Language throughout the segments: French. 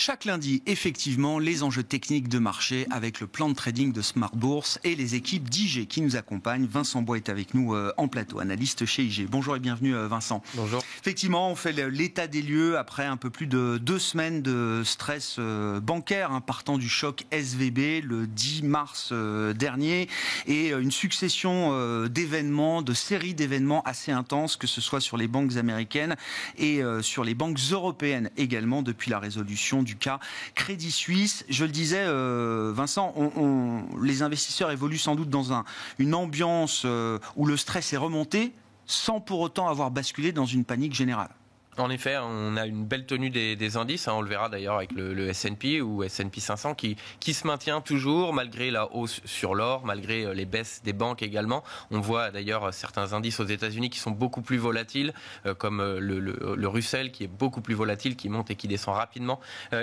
chaque lundi, effectivement, les enjeux techniques de marché avec le plan de trading de Smart Bourse et les équipes d'IG qui nous accompagnent. Vincent Bois est avec nous en plateau, analyste chez IG. Bonjour et bienvenue Vincent. Bonjour. Effectivement, on fait l'état des lieux après un peu plus de 2 semaines de stress bancaire, partant du choc SVB le 10 mars dernier et une succession d'événements, de séries d'événements assez intenses, que ce soit sur les banques américaines et sur les banques européennes également depuis la résolution du cas Crédit Suisse. Je le disais, Vincent, les investisseurs évoluent sans doute dans une ambiance où le stress est remonté sans pour autant avoir basculé dans une panique générale. En effet, on a une belle tenue des indices, on le verra d'ailleurs avec le S&P ou S&P 500 qui se maintient toujours malgré la hausse sur l'or, malgré les baisses des banques également. On voit d'ailleurs certains indices aux États-Unis qui sont beaucoup plus volatiles, comme le Russell qui est beaucoup plus volatile, qui monte et qui descend rapidement.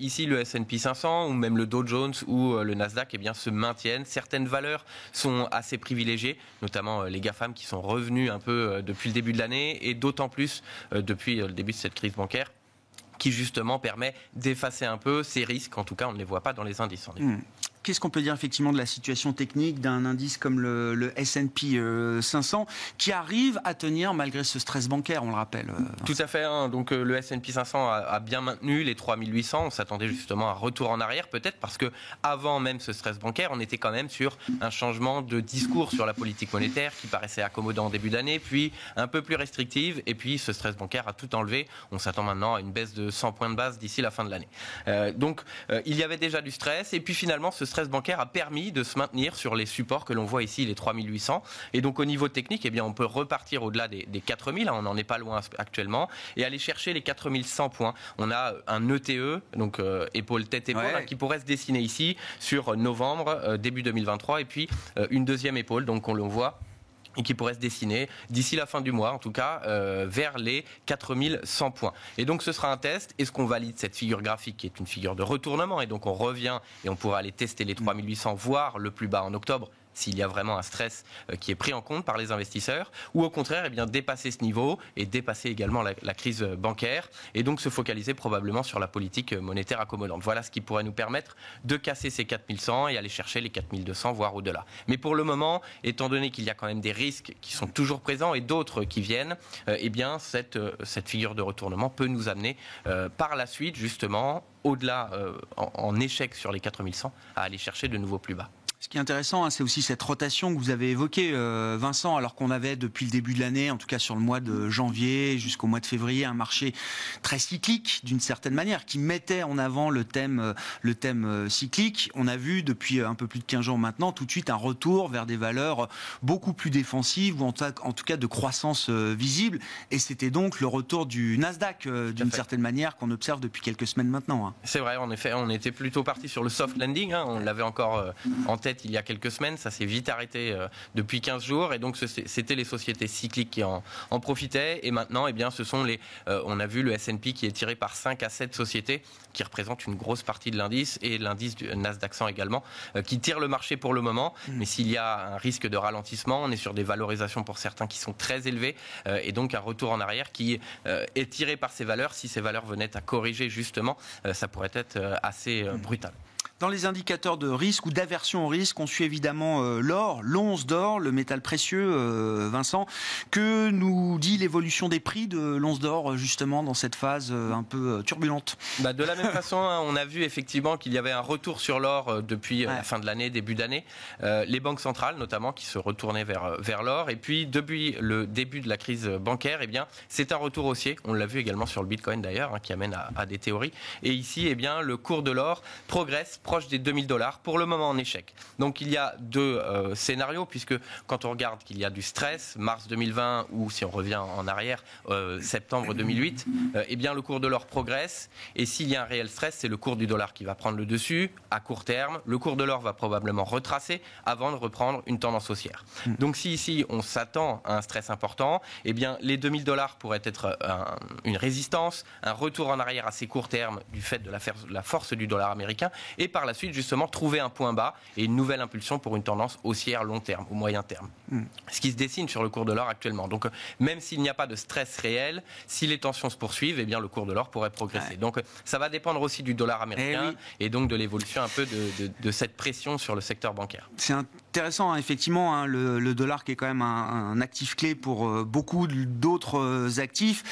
Ici, le S&P 500 ou même le Dow Jones ou le Nasdaq se maintiennent. Certaines valeurs sont assez privilégiées, notamment les GAFAM qui sont revenus un peu depuis le début de l'année et d'autant plus depuis le début de cette crise bancaire qui justement permet d'effacer un peu ces risques. En tout cas, on ne les voit pas dans les indices. Qu'est-ce qu'on peut dire effectivement de la situation technique d'un indice comme le S&P 500 qui arrive à tenir malgré ce stress bancaire, on le rappelle? Tout à fait. Donc le S&P 500 a bien maintenu les 3800. On s'attendait justement à un retour en arrière, peut-être parce que avant même ce stress bancaire, on était quand même sur un changement de discours sur la politique monétaire qui paraissait accommodant en début d'année, puis un peu plus restrictive, et puis ce stress bancaire a tout enlevé. On s'attend maintenant à une baisse de 100 points de base d'ici la fin de l'année. Donc il y avait déjà du stress, et puis finalement ce stress bancaire a permis de se maintenir sur les supports que l'on voit ici, les 3800. Et donc au niveau technique, on peut repartir au-delà des 4000, on n'en est pas loin actuellement, et aller chercher les 4100 points. On a un ETE, donc épaule tête épaule, qui pourrait se dessiner ici sur novembre, début 2023, et puis une deuxième épaule, donc on le voit, et qui pourrait se dessiner d'ici la fin du mois, en tout cas, vers les 4100 points. Et donc, ce sera un test. Est-ce qu'on valide cette figure graphique qui est une figure de retournement? Et donc, on revient et on pourra aller tester les 3800, voire le plus bas en octobre, s'il y a vraiment un stress qui est pris en compte par les investisseurs, ou au contraire, dépasser ce niveau et dépasser également la crise bancaire, et donc se focaliser probablement sur la politique monétaire accommodante. Voilà ce qui pourrait nous permettre de casser ces 4100 et aller chercher les 4200, voire au-delà. Mais pour le moment, étant donné qu'il y a quand même des risques qui sont toujours présents et d'autres qui viennent, cette figure de retournement peut nous amener par la suite, justement, au-delà, en échec sur les 4100, à aller chercher de nouveaux plus bas. Ce qui est intéressant, c'est aussi cette rotation que vous avez évoquée, Vincent, alors qu'on avait depuis le début de l'année, en tout cas sur le mois de janvier jusqu'au mois de février, un marché très cyclique d'une certaine manière, qui mettait en avant le thème cyclique. On a vu depuis un peu plus de 15 jours maintenant tout de suite un retour vers des valeurs beaucoup plus défensives ou en tout cas de croissance visible. Et c'était donc le retour du Nasdaq d'une certaine manière qu'on observe depuis quelques semaines maintenant. C'est vrai, en effet, on était plutôt parti sur le soft landing. On l'avait encore en tête il y a quelques semaines, ça s'est vite arrêté depuis 15 jours, et donc c'était les sociétés cycliques qui en profitaient, et maintenant ce sont on a vu le S&P qui est tiré par 5 à 7 sociétés qui représentent une grosse partie de l'indice, et l'indice du Nasdaq 100 également, qui tire le marché pour le moment, mais s'il y a un risque de ralentissement, on est sur des valorisations pour certains qui sont très élevées, et donc un retour en arrière qui est tiré par ces valeurs. Si ces valeurs venaient à corriger justement, ça pourrait être assez brutal. Dans les indicateurs de risque ou d'aversion au risque, on suit évidemment l'or, l'once d'or, le métal précieux, Vincent. Que nous dit l'évolution des prix de l'once d'or, justement, dans cette phase un peu turbulente? De la même façon, on a vu effectivement qu'il y avait un retour sur l'or depuis la fin de l'année, début d'année. Les banques centrales, notamment, qui se retournaient vers l'or. Et puis, depuis le début de la crise bancaire, c'est un retour haussier. On l'a vu également sur le Bitcoin, d'ailleurs, qui amène à des théories. Et ici, le cours de l'or progresse proche des $2000, pour le moment en échec. Donc il y a deux scénarios, puisque quand on regarde qu'il y a du stress, mars 2020, ou si on revient en arrière, septembre 2008, le cours de l'or progresse, et s'il y a un réel stress, c'est le cours du dollar qui va prendre le dessus. À court terme, le cours de l'or va probablement retracer avant de reprendre une tendance haussière. Donc si ici on s'attend à un stress important, les $2000 pourraient être une résistance, un retour en arrière assez court terme du fait de la force du dollar américain, et par la suite justement trouver un point bas et une nouvelle impulsion pour une tendance haussière long terme ou moyen terme. Ce qui se dessine sur le cours de l'or actuellement. Donc même s'il n'y a pas de stress réel, si les tensions se poursuivent, eh bien le cours de l'or pourrait progresser. Donc ça va dépendre aussi du dollar américain et donc de l'évolution un peu de cette pression sur le secteur bancaire. C'est intéressant, hein, effectivement, hein, le dollar qui est quand même un actif clé pour beaucoup d'autres actifs.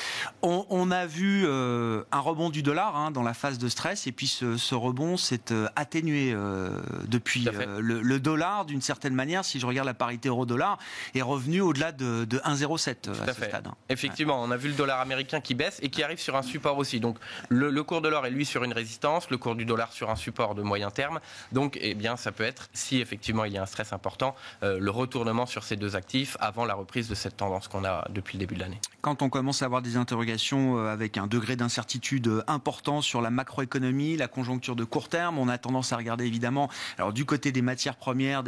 On a vu un rebond du dollar, hein, dans la phase de stress, et puis ce rebond s'est atténué depuis. Le dollar, d'une certaine manière, si je regarde la parité euro-dollar, est revenu au-delà de 1,07 à ce stade. Effectivement, on a vu le dollar américain qui baisse et qui arrive sur un support aussi. Donc le cours de l'or est lui sur une résistance, le cours du dollar sur un support de moyen terme. Donc eh bien, ça peut être, si effectivement il y a un stress important, le retournement sur ces deux actifs avant la reprise de cette tendance qu'on a depuis le début de l'année. Quand on commence à avoir des interrogations avec un degré d'incertitude important sur la macroéconomie, la conjoncture de court terme, on a tendance à regarder évidemment alors du côté des matières premières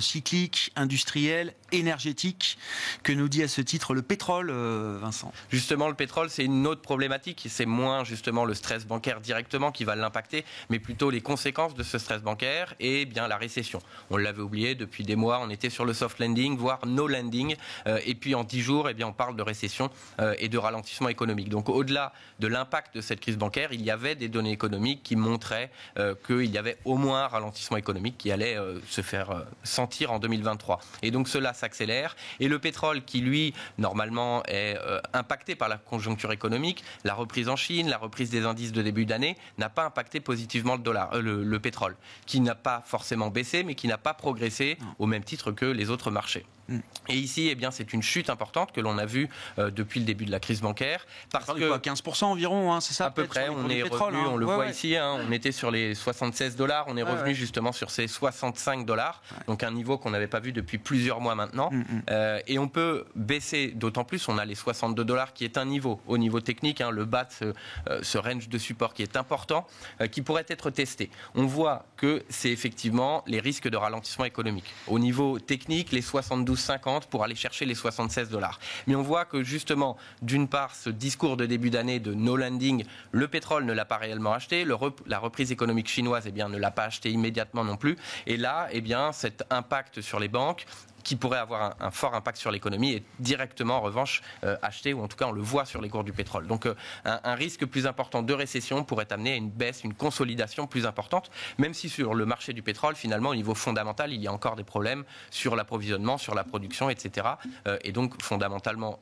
cycliques, industrielles, énergétiques. Que nous dit à ce titre le pétrole, Vincent ? Justement, le pétrole, c'est une autre problématique. C'est moins justement le stress bancaire directement qui va l'impacter, mais plutôt les conséquences de ce stress bancaire et bien la récession. On l'avait oublié depuis des mois, on était sur le soft landing, voire no landing, et puis en 10 jours, eh bien, on parle de récession et de ralentissement économique. Donc au-delà de l'impact de cette crise bancaire, il y avait des données économiques qui montraient qu'il y avait au moins un ralentissement économique qui allait se faire sentir en 2023. Et donc cela s'accélère. Et le pétrole qui, lui, normalement, est impacté par la conjoncture économique, la reprise en Chine, la reprise des indices de début d'année, n'a pas impacté positivement le pétrole, qui n'a pas forcément baissé, mais qui n'a pas progressé au même titre que les autres marchés. Et ici, eh bien, c'est une chute importante que l'on a vue depuis le début de la crise bancaire. Parce que quoi, 15% environ, hein, c'est ça? À peu près, on est revenu, on le voit ici, hein, on était sur les 76 $, on est revenu justement sur ces 65 $, donc un niveau qu'on n'avait pas vu depuis plusieurs mois maintenant. Et on peut baisser d'autant plus, on a les 62 $ qui est un niveau, au niveau technique, hein, le bas de ce range de support qui est important, qui pourrait être testé. On voit que c'est effectivement les risques de ralentissement économique. Au niveau technique, les 72,50 pour aller chercher les 76 $. Mais on voit que justement, d'une part, ce discours de début d'année de no landing, le pétrole ne l'a pas réellement acheté, la reprise économique chinoise eh bien, ne l'a pas acheté immédiatement non plus. Et là, eh bien, cet impact sur les banques, qui pourrait avoir un fort impact sur l'économie est directement en revanche acheté, ou en tout cas on le voit sur les cours du pétrole. Donc un risque plus important de récession pourrait amener à une baisse, une consolidation plus importante, même si sur le marché du pétrole, finalement au niveau fondamental, il y a encore des problèmes sur l'approvisionnement, sur la production, etc. Et donc fondamentalement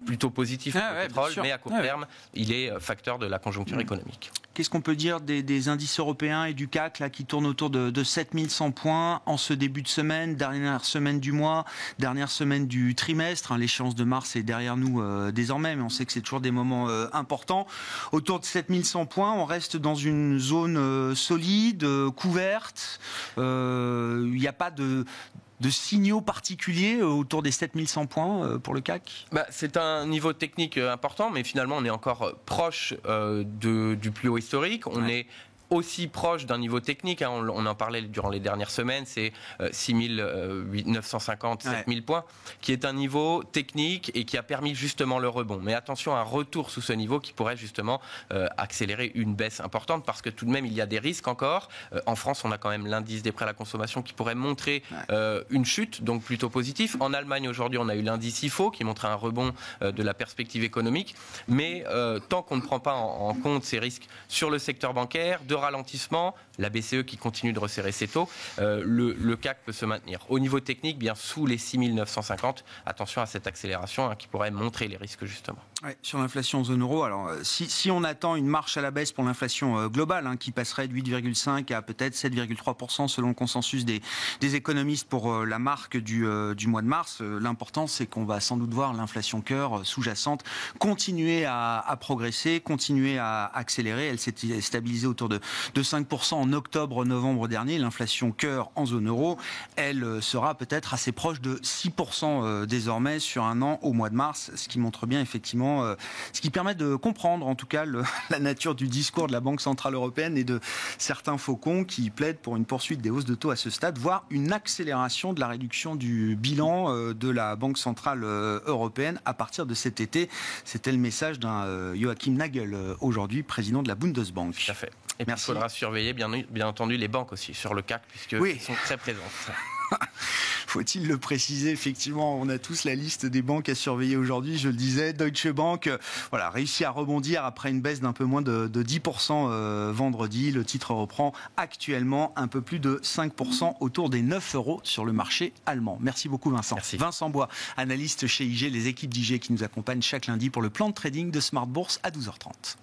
plutôt positif pour le pétrole, mais à court terme, il est facteur de la conjoncture économique. Qu'est-ce qu'on peut dire des indices européens et du CAC là, qui tournent autour de 7100 points en ce début de semaine, dernière semaine du mois, dernière semaine du trimestre, hein, l'échéance de mars est derrière nous désormais, mais on sait que c'est toujours des moments importants. Autour de 7100 points, on reste dans une zone solide, couverte, il n'y a pas de signaux particuliers autour des 7100 points pour le CAC? C'est un niveau technique important, mais finalement on est encore proche du plus haut historique. On est aussi proche d'un niveau technique, hein, on en parlait durant les dernières semaines, c'est 6950, 7000 points, qui est un niveau technique et qui a permis justement le rebond. Mais attention à un retour sous ce niveau qui pourrait justement accélérer une baisse importante, parce que tout de même il y a des risques encore. En France, on a quand même l'indice des prêts à la consommation qui pourrait montrer une chute, donc plutôt positif. En Allemagne aujourd'hui, on a eu l'indice IFO qui montrait un rebond de la perspective économique. Mais tant qu'on ne prend pas en compte ces risques sur le secteur bancaire, de ralentissement, la BCE qui continue de resserrer ses taux, le CAC peut se maintenir. Au niveau technique, bien sous les 6950, attention à cette accélération qui pourrait montrer les risques justement. Sur l'inflation en zone euro, alors si on attend une marche à la baisse pour l'inflation globale, qui passerait de 8,5 à peut-être 7,3% selon le consensus des économistes pour la marque du mois de mars, l'important c'est qu'on va sans doute voir l'inflation cœur sous-jacente continuer à progresser, continuer à accélérer. Elle s'est stabilisée autour de 5% en octobre-novembre dernier. L'inflation cœur en zone euro, elle sera peut-être assez proche de 6% désormais sur un an au mois de mars, ce qui montre bien effectivement, ce qui permet de comprendre en tout cas la nature du discours de la Banque Centrale Européenne et de certains faucons qui plaident pour une poursuite des hausses de taux à ce stade, voire une accélération de la réduction du bilan de la Banque Centrale Européenne à partir de cet été. C'était le message d'un Joachim Nagel aujourd'hui, président de la Bundesbank. Tout à fait. Et puis, il faudra surveiller, bien entendu, les banques aussi sur le CAC, puisqu'elles sont très présentes. Faut-il le préciser, effectivement, on a tous la liste des banques à surveiller aujourd'hui, je le disais. Deutsche Bank réussit à rebondir après une baisse d'un peu moins de 10% vendredi. Le titre reprend actuellement un peu plus de 5%, autour des 9 € sur le marché allemand. Merci beaucoup Vincent. Merci. Vincent Bois, analyste chez IG, les équipes d'IG qui nous accompagnent chaque lundi pour le plan de trading de Smart Bourse à 12h30.